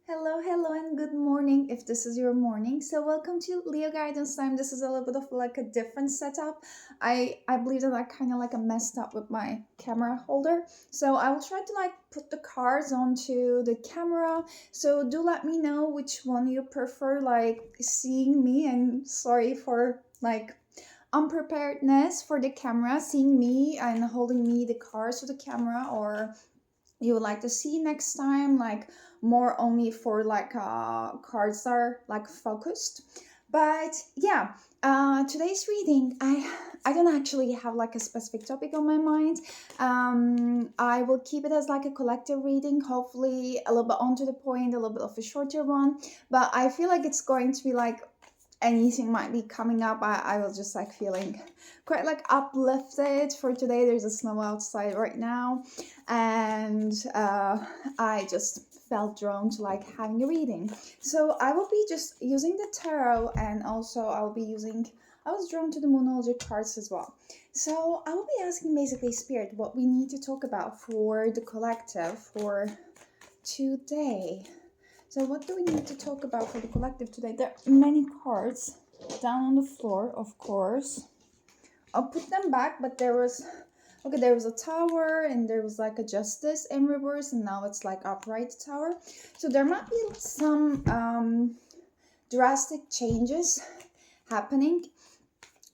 Hello, and good morning if this is your morning. So, welcome to Leoguidance time. This is a little bit of like a different setup. I believe that I kind of like a messed up with my camera holder. So, I will try to like put the cards onto the camera. So, do let me know which one you prefer, like seeing me. And sorry for like unpreparedness for the camera, seeing me and holding me the cards to the camera, or you would like to see next time, like more only for like cards that are like focused. But yeah, today's reading, I don't actually have like a specific topic on my mind. I will keep it as like a collective reading, hopefully a little bit on to the point, a little bit of a shorter one. But I feel like it's going to be like anything might be coming up. I was just like feeling quite like uplifted for today. There's a snow outside right now, and I just felt drawn to like having a reading. So I will be just using the tarot, and also I was drawn to the Moonology cards as well. So I will be asking basically Spirit what we need to talk about for the collective for today. So what do we need to talk about for the collective today? There are many cards down on the floor, of course. I'll put them back, but there was a tower, and there was like a justice in reverse, and now it's like upright tower. So there might be some drastic changes happening.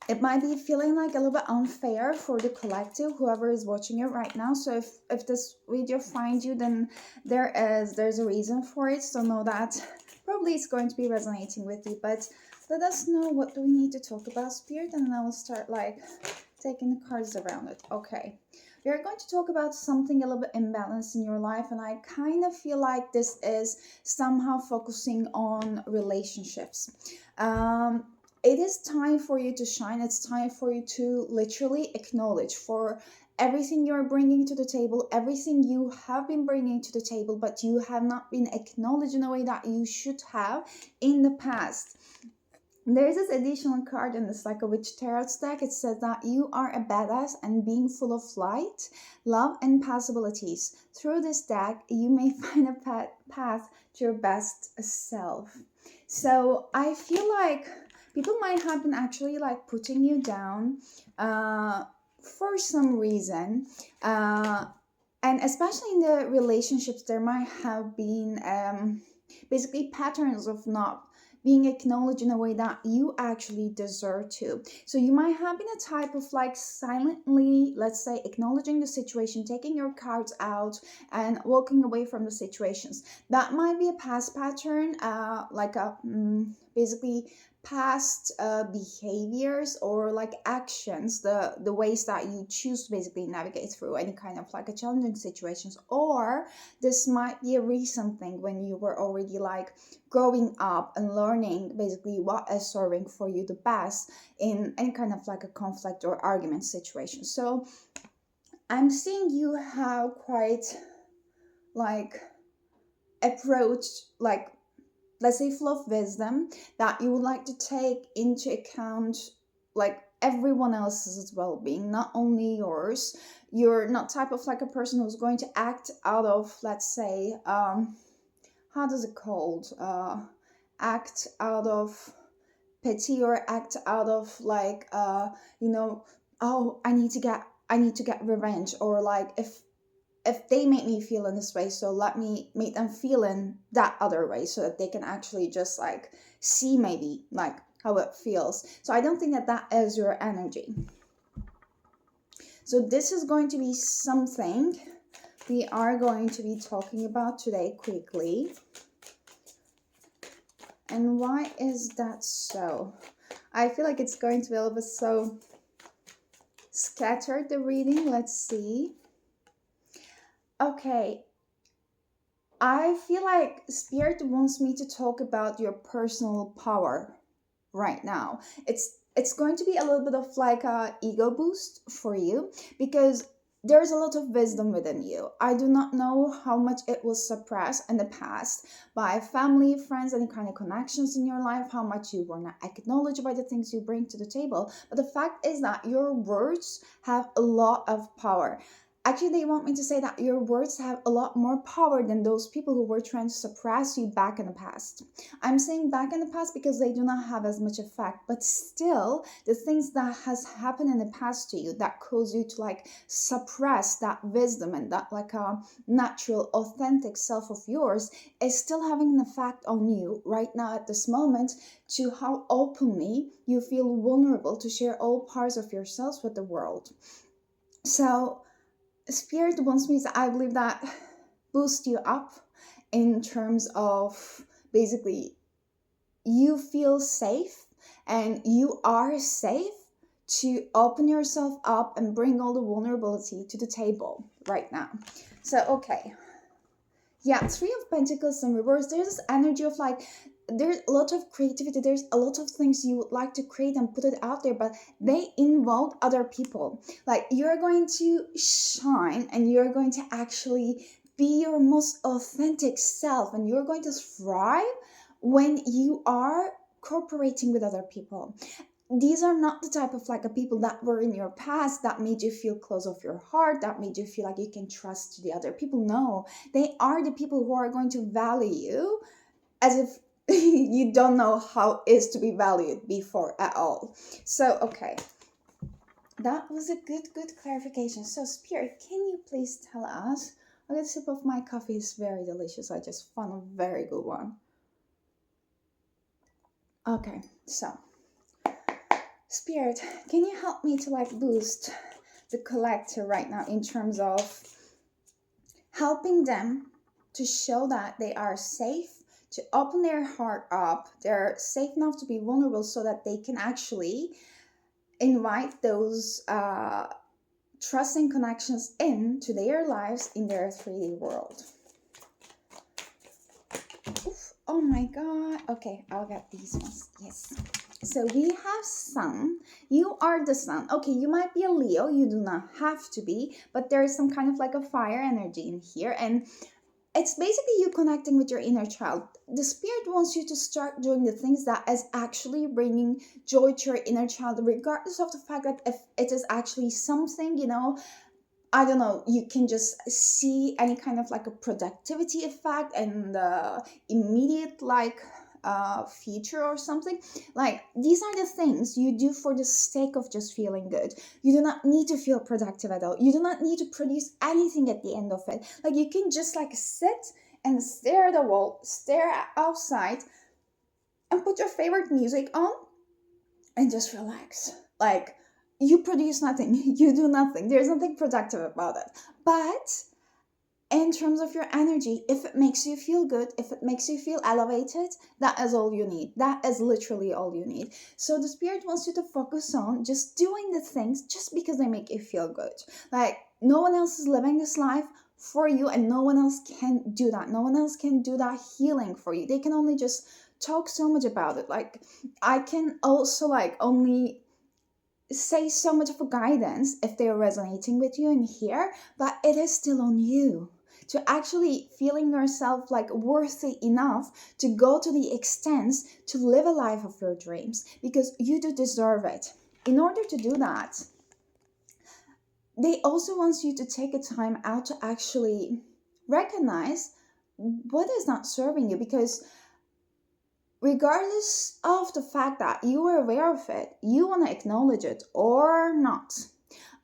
It might be feeling like a little bit unfair for the collective, whoever is watching it right now. So if this video finds you, then there's a reason for it. So know that probably it's going to be resonating with you. But let us know, what do we need to talk about, Spirit, and then I will start like taking the cards around it. Okay. We are going to talk about something a little bit imbalanced in your life, and I kind of feel like this is somehow focusing on relationships. It is time for you to shine. It's time for you to literally acknowledge for everything you're bringing to the table, everything you have been bringing to the table, but you have not been acknowledged in a way that you should have in the past. There's this additional card in this like a witch tarot deck. It says that you are a badass and being full of light, love, and possibilities. Through this deck, you may find a path to your best self. So I feel like people might have been actually like putting you down for some reason. And especially in the relationships, there might have been basically patterns of not being acknowledged in a way that you actually deserve to. So you might have been a type of like silently, let's say, acknowledging the situation, taking your cards out and walking away from the situations. That might be a past pattern, like a basically past behaviors or like actions, the ways that you choose to basically navigate through any kind of like a challenging situations. Or this might be a recent thing when you were already like growing up and learning basically what is serving for you the best in any kind of like a conflict or argument situation. So I'm seeing you have quite like approach, like let's say full of wisdom, that you would like to take into account like everyone else's well-being, not only yours. You're not type of like a person who's going to act out of, let's say, how does it called, act out of pity, or act out of like you know, oh, I need to get revenge, or like if they make me feel in this way, so let me make them feel in that other way, so that they can actually just like see maybe like how it feels. So I don't think that that is your energy. So this is going to be something we are going to be talking about today quickly. And why is that so? I feel like it's going to be a little bit so scattered, the reading. Let's see. Okay, I feel like Spirit wants me to talk about your personal power right now. It's going to be a little bit of like a ego boost for you, because there's a lot of wisdom within you. I do not know how much it was suppressed in the past by family, friends, any kind of connections in your life, how much you were not acknowledged by the things you bring to the table. But the fact is that your words have a lot of power. Actually, they want me to say that your words have a lot more power than those people who were trying to suppress you back in the past. I'm saying back in the past because they do not have as much effect, but still, the things that has happened in the past to you that cause you to like suppress that wisdom and that like a natural, authentic self of yours is still having an effect on you right now at this moment, to how openly you feel vulnerable to share all parts of yourselves with the world. So Spirit wants me to, I believe that, boost you up in terms of basically you feel safe and you are safe to open yourself up and bring all the vulnerability to the table right now. So, okay. Yeah, Three of Pentacles in reverse. There's this energy of like, there's a lot of creativity, there's a lot of things you would like to create and put it out there, but they involve other people. Like, you're going to shine and you're going to actually be your most authentic self, and you're going to thrive when you are cooperating with other people. These are not the type of like a people that were in your past that made you feel close of your heart, that made you feel like you can trust the other people. No, they are the people who are going to value you as if you don't know how it is to be valued before at all. So, okay, that was a good clarification. So, Spirit, can you please tell us? A little sip of my coffee is very delicious. I just found a very good one. Okay, so Spirit, can you help me to like boost the collector right now in terms of helping them to show that they are safe, to open their heart up, they're safe enough to be vulnerable so that they can actually invite those trusting connections into their lives in their 3D world. Oof, oh my god. Okay, I'll get these ones. Yes. So we have Sun. You are the Sun. Okay, you might be a Leo. You do not have to be, but there is some kind of like a fire energy in here, and it's basically you connecting with your inner child. The Spirit wants you to start doing the things that is actually bringing joy to your inner child, regardless of the fact that if it is actually something, I don't know, you can just see any kind of like a productivity effect and immediate like future or something. Like, these are the things you do for the sake of just feeling good. You do not need to feel productive at all. You do not need to produce anything at the end of it. Like, you can just like sit and stare at the wall, stare outside, and put your favorite music on and just relax. Like, you produce nothing, you do nothing, there's nothing productive about it. But in terms of your energy, if it makes you feel good, if it makes you feel elevated, that is all you need. That is literally all you need. So the Spirit wants you to focus on just doing the things just because they make you feel good. Like, no one else is living this life for you, and no one else can do that. No one else can do that healing for you. They can only just talk so much about it. Like, I can also like only say so much of a guidance if they're resonating with you in here, but it is still on you to actually feeling yourself like worthy enough to go to the extents to live a life of your dreams, because you do deserve it. In order to do that, they also want you to take a time out to actually recognize what is not serving you, because regardless of the fact that you are aware of it, you want to acknowledge it or not.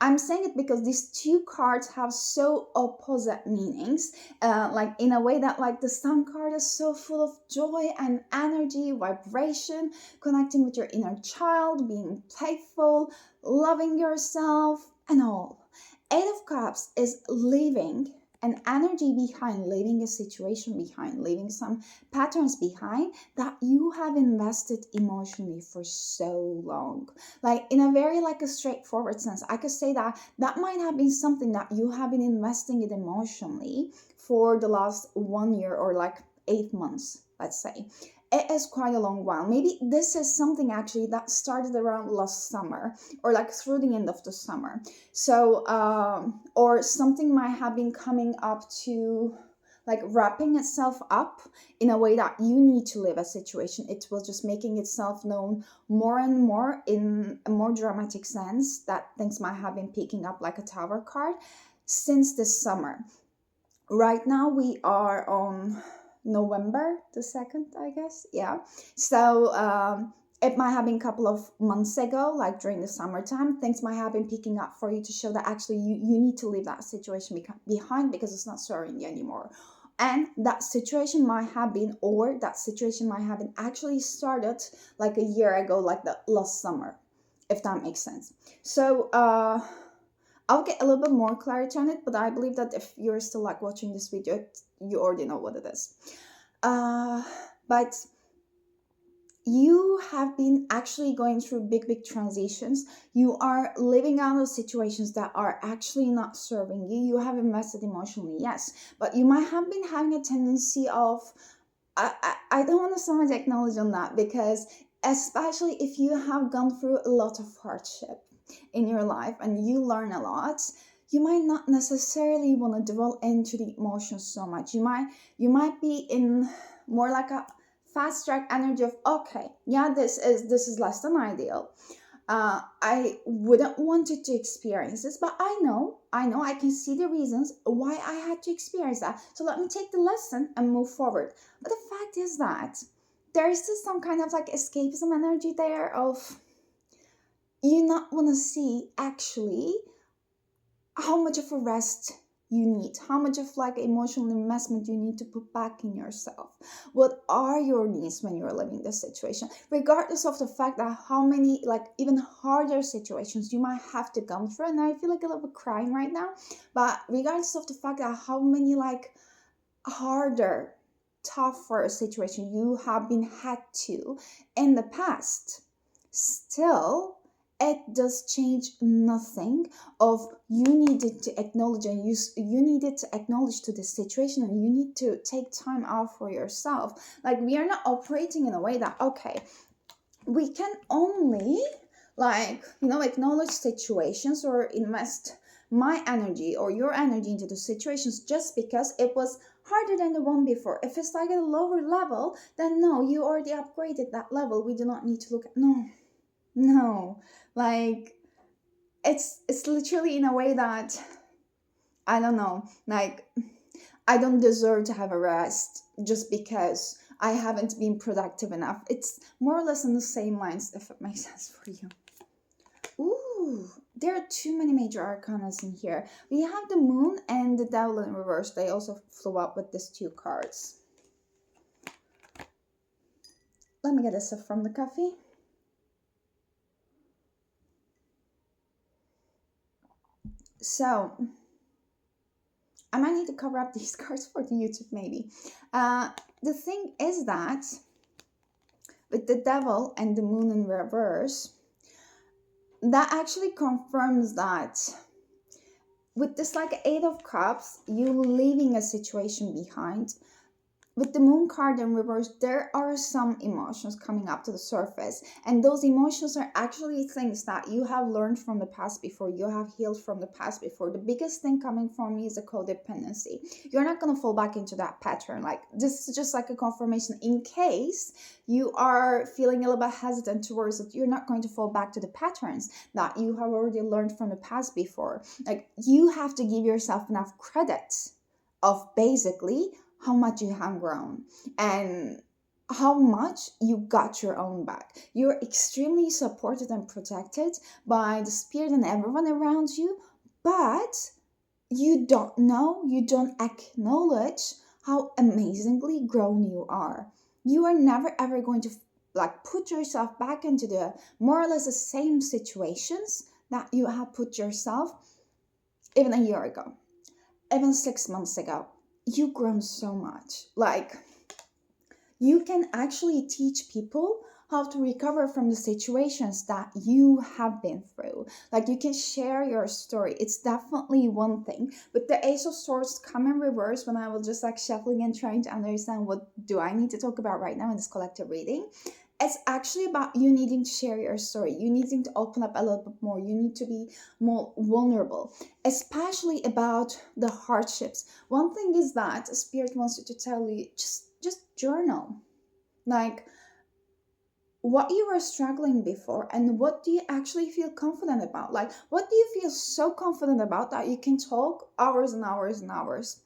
I'm saying it because these two cards have so opposite meanings. Like, in a way that like the Sun card is so full of joy and energy, vibration, connecting with your inner child, being playful, loving yourself, and all. Eight of Cups is leaving an energy behind, leaving a situation behind, leaving some patterns behind that you have invested emotionally for so long. Like, in a very like a straightforward sense, I could say that that might have been something that you have been investing in emotionally for the last 1 year or like 8 months, let's say. It is quite a long while. Maybe this is something actually that started around last summer or like through the end of the summer. So, or something might have been coming up to like wrapping itself up in a way that you need to live a situation. It was just making itself known more and more in a more dramatic sense, that things might have been picking up like a Tower card. since this summer. Right now we are on November the 2nd, I guess. Yeah. So it might have been a couple of months ago, like during the summertime, things might have been picking up for you to show that actually you need to leave that situation behind because it's not serving you anymore. And that situation might have been, or that situation might have been actually started like a year ago, like the last summer, if that makes sense. So I'll get a little bit more clarity on it, but I believe that if you're still like watching this video, you already know what it is. But you have been actually going through big transitions. You are living out of situations that are actually not serving you. You have invested emotionally, yes, but you might have been having a tendency of, I don't want to so much acknowledge on that, because especially if you have gone through a lot of hardship in your life and you learn a lot, you might not necessarily want to dwell into the emotions so much. You might be in more like a fast track energy of, okay, yeah, this is less than ideal. I wouldn't want you to experience this, but I can see the reasons why I had to experience that. So let me take the lesson and move forward. But the fact is that there is still some kind of like escapism energy there of you not want to see actually how much of a rest you need, how much of like emotional investment you need to put back in yourself. What are your needs when you're living this situation, regardless of the fact that how many like even harder situations you might have to come through. And I feel like a little bit crying right now, but regardless of the fact that how many like harder, tougher situation you have been had to in the past, still it does change nothing of you needed to acknowledge, and you needed to acknowledge to the situation, and you need to take time out for yourself. Like, we are not operating in a way that, okay, we can only like acknowledge situations or invest my energy or your energy into the situations just because it was harder than the one before. If it's like at a lower level, then no, you already upgraded that level. We do not need to look at, no, like it's literally in a way that I don't know, like I don't deserve to have a rest just because I haven't been productive enough. It's more or less on the same lines, if it makes sense for you. Ooh, there are too many major arcanas in here. We have the moon and the devil in reverse. They also flew up with these two cards. Let me get a sip from the coffee. So, I might need to cover up these cards for the YouTube maybe. The thing is that with the devil and the moon in reverse, that actually confirms that with this like Eight of Cups, you leaving a situation behind. With the moon card in reverse, there are some emotions coming up to the surface, and those emotions are actually things that you have learned from the past before, you have healed from the past before. The biggest thing coming from me is a codependency. You're not going to fall back into that pattern. Like, this is just like a confirmation in case you are feeling a little bit hesitant towards it. You're not going to fall back to the patterns that you have already learned from the past before. Like, you have to give yourself enough credit of basically how much you have grown and how much you got your own back. You're extremely supported and protected by the spirit and everyone around you, but you don't acknowledge how amazingly grown you are. You are never ever going to like put yourself back into the more or less the same situations that you have put yourself even a year ago, even 6 months ago. You've grown so much. Like, you can actually teach people how to recover from the situations that you have been through. Like, you can share your story. It's definitely one thing. But the Ace of Swords come in reverse when I was just like shuffling and trying to understand what do I need to talk about right now in this collective reading. It's actually about you needing to share your story. You needing to open up a little bit more. You need to be more vulnerable, especially about the hardships. One thing is that Spirit wants you to tell you, just journal. Like, what you were struggling before, and what do you actually feel confident about. Like, what do you feel so confident about that you can talk hours and hours and hours,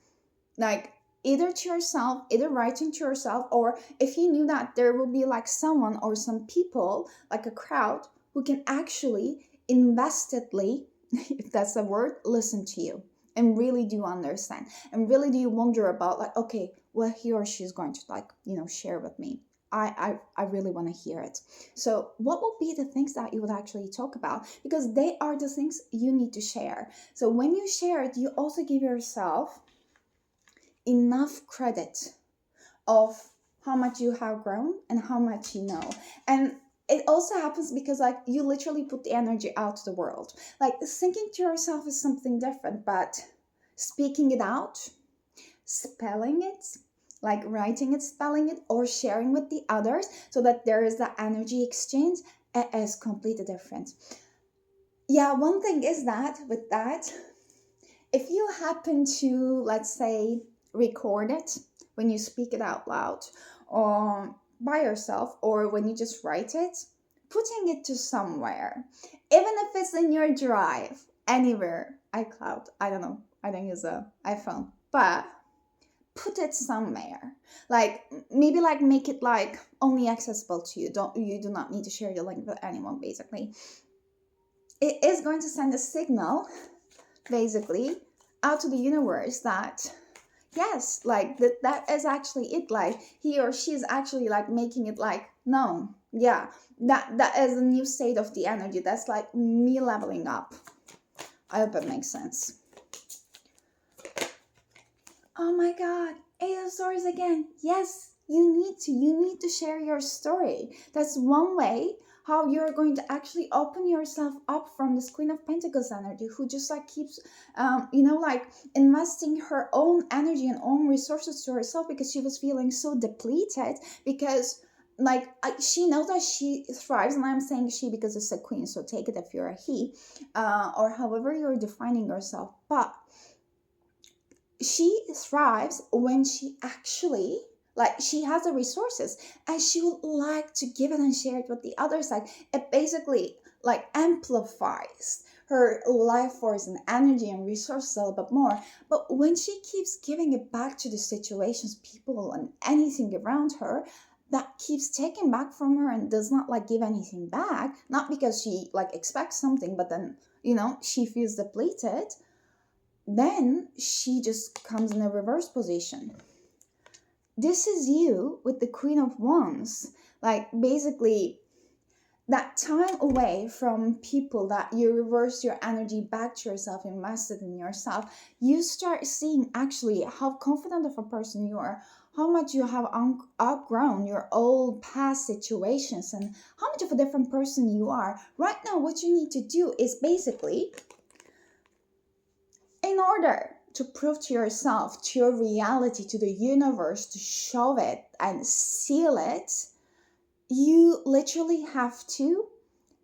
like either to yourself, either writing to yourself, or if you knew that there will be like someone or some people, like a crowd, who can actually investedly, if that's a word, listen to you and really do understand and really do wonder about, like, okay, what he or she is going to, like, share with me. I really want to hear it. So what will be the things that you would actually talk about, because they are the things you need to share. So when you share it, you also give yourself enough credit of how much you have grown and how much you know. And it also happens because, like, you literally put the energy out to the world. Like, thinking to yourself is something different, but speaking it out, spelling it, like writing it, spelling it, or sharing with the others so that there is that energy exchange, it is completely different. Yeah, one thing is that with that, if you happen to, let's say, record it when you speak it out loud, or by yourself, or when you just write it, putting it to somewhere, even if it's in your drive, anywhere, iCloud, I don't know, I don't use a iPhone, but put it somewhere. Like, maybe like make it like only accessible to you. You do not need to share the link with anyone. Basically, it is going to send a signal, basically, out to the universe that yes, like that is actually it. Like, he or she is actually like making it like known. Yeah, that is a new state of the energy. That's like me leveling up. I hope it makes sense. Oh my god, Eight of Swords again. Yes, you need to share your story. That's one way how you're going to actually open yourself up from this Queen of Pentacles energy, who just like keeps like investing her own energy and own resources to herself because she was feeling so depleted. Because like, she knows that she thrives, and I'm saying she because it's a queen, so take it if you're a he, or however you're defining yourself. But she thrives when she actually, like, she has the resources and she would like to give it and share it with the other side. It basically like amplifies her life force and energy and resources a little bit more. But when she keeps giving it back to the situations, people, and anything around her that keeps taking back from her and does not like give anything back, not because she like expects something, but then she feels depleted, then she just comes in a reverse position. This is you with the Queen of Wands. Like, basically, that time away from people that you reverse your energy back to yourself, invested in yourself, you start seeing actually how confident of a person you are, how much you have outgrown your old past situations, and how much of a different person you are. Right now, what you need to do is basically, in order to prove to yourself, to your reality, to the universe, to show it and seal it, you literally have to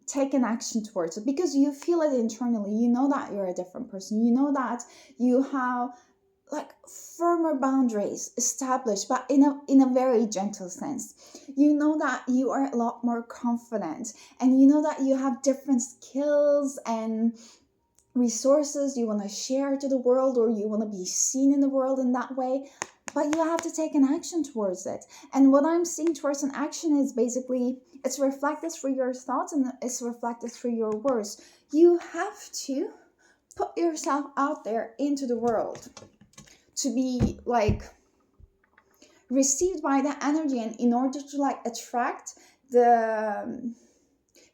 take an action towards it, because you feel it internally. You know that you're a different person. You know that you have like firmer boundaries established, but in a very gentle sense. You know that you are a lot more confident, and you know that you have different skills and resources you want to share to the world, or you want to be seen in the world in that way, but you have to take an action towards it. And what I'm seeing towards an action is basically, it's reflected through your thoughts and it's reflected through your words. You have to put yourself out there into the world to be like received by the energy, and in order to like attract the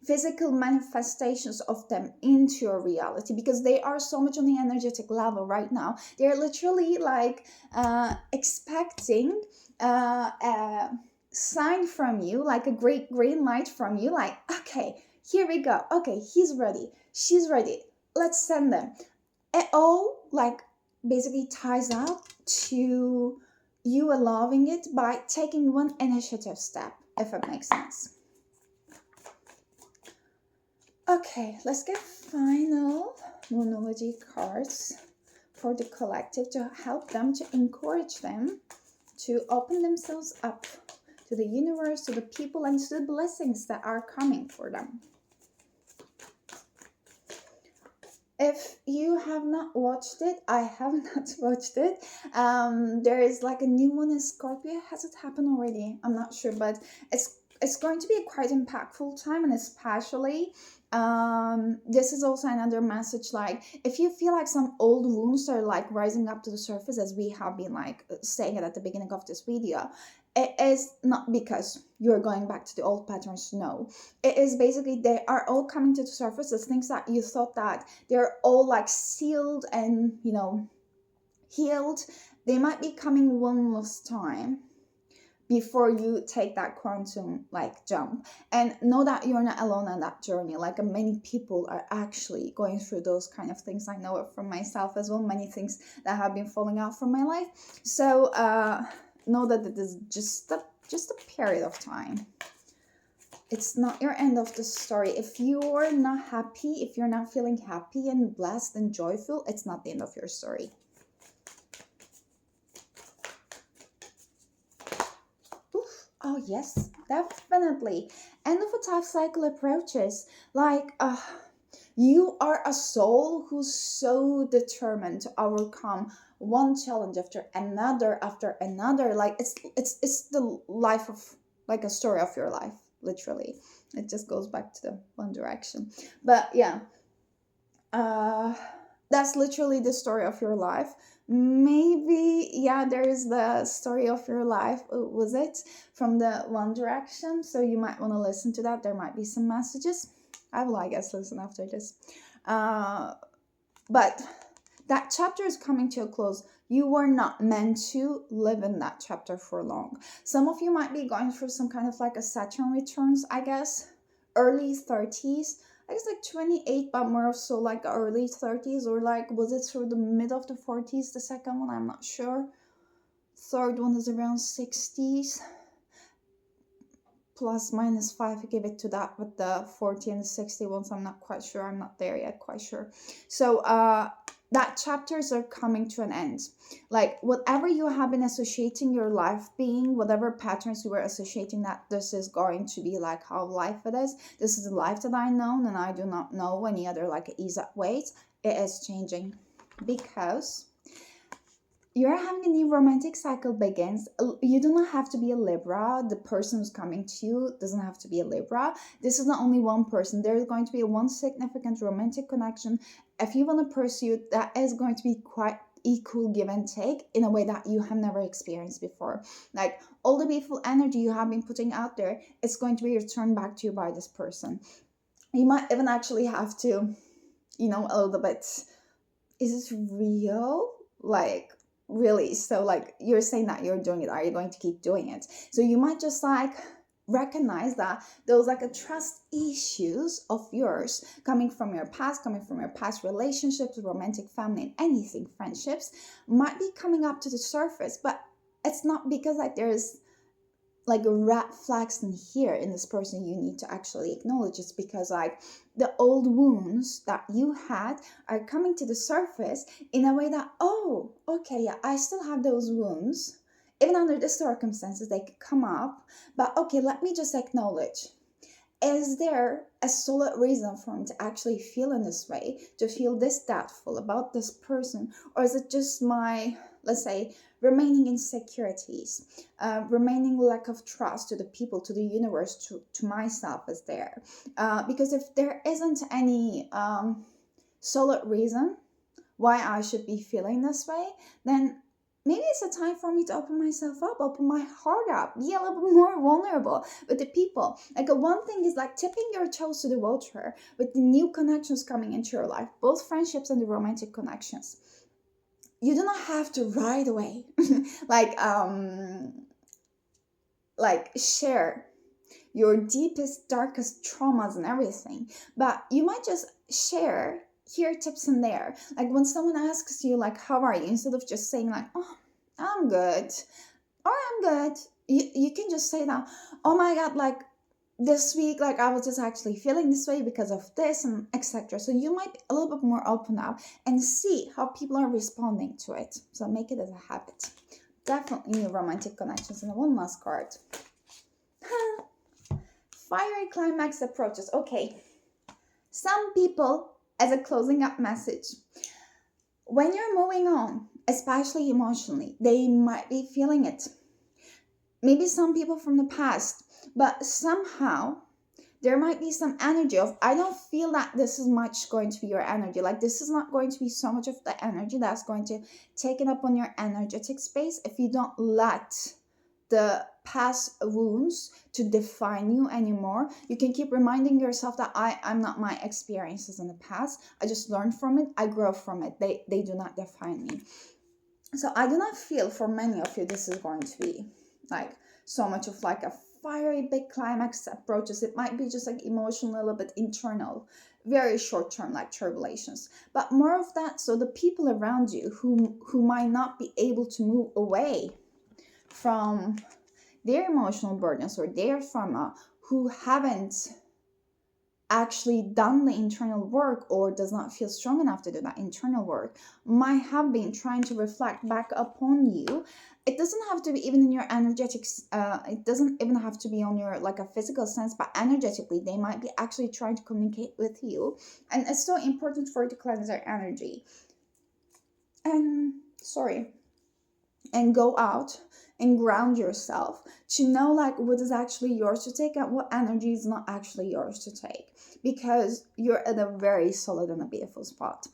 physical manifestations of them into your reality, because they are so much on the energetic level right now. They're literally like expecting a sign from you, like a great green light from you, like, okay, here we go, okay, he's ready, she's ready, let's send them. It all like basically ties up to you allowing it by taking one initiative step, if it makes sense. Okay, let's get final Moonology cards for the collective to help them, to encourage them to open themselves up to the universe, to the people, and to the blessings that are coming for them. If you have not watched it, I have not watched it. There is like a new one in Scorpio. Has it happened already? I'm not sure, but it's going to be a quite impactful time, and especially this is also another message, like if you feel like some old wounds are like rising up to the surface, as we have been like saying it at the beginning of this video, it is not because you're going back to the old patterns. No, it is basically they are all coming to the surface as things that you thought that they're all like sealed and healed. They might be coming one last time before you take that quantum like jump, and know that you're not alone on that journey. Like many people are actually going through those kind of things. I know it from myself as well, many things that have been falling out from my life. So know that it is just a period of time. It's not your end of the story. If you're not happy, if you're not feeling happy and blessed and joyful, it's not the end of your story. Oh yes, definitely. End of a tough cycle approaches. Like you are a soul who's so determined to overcome one challenge after another after another. Like it's the life of, like a story of your life, literally. It just goes back to the One Direction. But yeah, that's literally the story of your life. Maybe, yeah, there is the story of your life, was it, from the One Direction? So you might want to listen to that. There might be some messages. I will, I guess, listen after this. But that chapter is coming to a close. You were not meant to live in that chapter for long. Some of you might be going through some kind of like a Saturn returns, I guess, early 30s. I guess like 28, but more so like early 30s, or like, was it through the mid of the 40s, the second one? I'm not sure. Third one is around 60s. Plus minus 5, give it to that with the 40 and the 60 ones. I'm not quite sure. I'm not there yet, quite sure. So that chapters are coming to an end. Like whatever you have been associating your life being, whatever patterns you were associating that this is going to be like how life it is. This is the life that I know, and I do not know any other like ease up ways. It is changing because you're having a new romantic cycle begins. You do not have to be a Libra. The person who's coming to you doesn't have to be a Libra. This is not only one person. There's going to be one significant romantic connection. If you want to pursue, that is going to be quite equal give and take in a way that you have never experienced before. Like all the beautiful energy you have been putting out there, it's going to be returned back to you by this person. You might even actually have to, a little bit, is this real? Like, really? So like you're saying that you're doing it, are you going to keep doing it? So you might just like recognize that those like a trust issues of yours coming from your past relationships, romantic, family, and anything, friendships, might be coming up to the surface. But it's not because like there's like red flags in here in this person you need to actually acknowledge. It's because like the old wounds that you had are coming to the surface in a way that, oh, okay, yeah, I still have those wounds. Even under the circumstances, they could come up. But okay, let me just acknowledge. Is there a solid reason for me to actually feel in this way, to feel this doubtful about this person? Or is it just my, let's say, remaining insecurities, remaining lack of trust to the people, to the universe, to myself is there? Because if there isn't any solid reason why I should be feeling this way, then maybe it's a time for me to open myself up, open my heart up, be a little bit more vulnerable with the people. Like one thing is like tipping your toes to the water with the new connections coming into your life, both friendships and the romantic connections. You do not have to right away like share your deepest, darkest traumas and everything, but you might just share here tips in there. Like when someone asks you like, how are you, instead of just saying like, oh, I'm good, or I'm good, you can just say that, oh my god, like this week, like I was just actually feeling this way because of this, and etc. So you might be a little bit more open up and see how people are responding to it. So make it as a habit. Definitely new romantic connections. And one last card. fiery climax approaches. Okay, some people, as a closing up message, when you're moving on, especially emotionally, they might be feeling it. Maybe some people from the past, but somehow there might be some energy of, I don't feel that this is much going to be your energy. Like, this is not going to be so much of the energy that's going to take it up on your energetic space if you don't let the past wounds to define you anymore. You can keep reminding yourself that I'm not my experiences in the past. I just learned from it. I grow from it. They do not define me. So I do not feel for many of you this is going to be like so much of like a fiery big climax approaches. It might be just like emotional, a little bit internal, very short term, like tribulations, but more of that. So the people around you who might not be able to move away from their emotional burdens or their trauma, who haven't actually done the internal work or does not feel strong enough to do that internal work, might have been trying to reflect back upon you. It doesn't have to be even in your energetics, it doesn't even have to be on your like a physical sense, but energetically they might be actually trying to communicate with you. And it's so important for you to cleanse their energy and and go out and ground yourself to know like what is actually yours to take and what energy is not actually yours to take, because you're at a very solid and a beautiful spot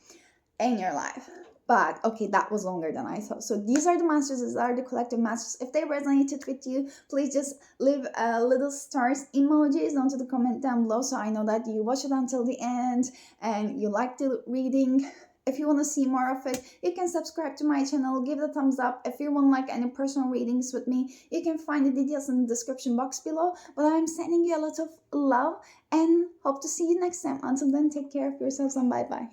in your life. But okay, that was longer than I thought. So these are the masters, these are the collective masters. If they resonated with you, please just leave a little stars emojis onto the comment down below, so I know that you watched it until the end and you liked the reading. If you want to see more of it, you can subscribe to my channel, give it a thumbs up. If you want like any personal readings with me, you can find the details in the description box below. But I'm sending you a lot of love and hope to see you next time. Until then, take care of yourselves and bye bye.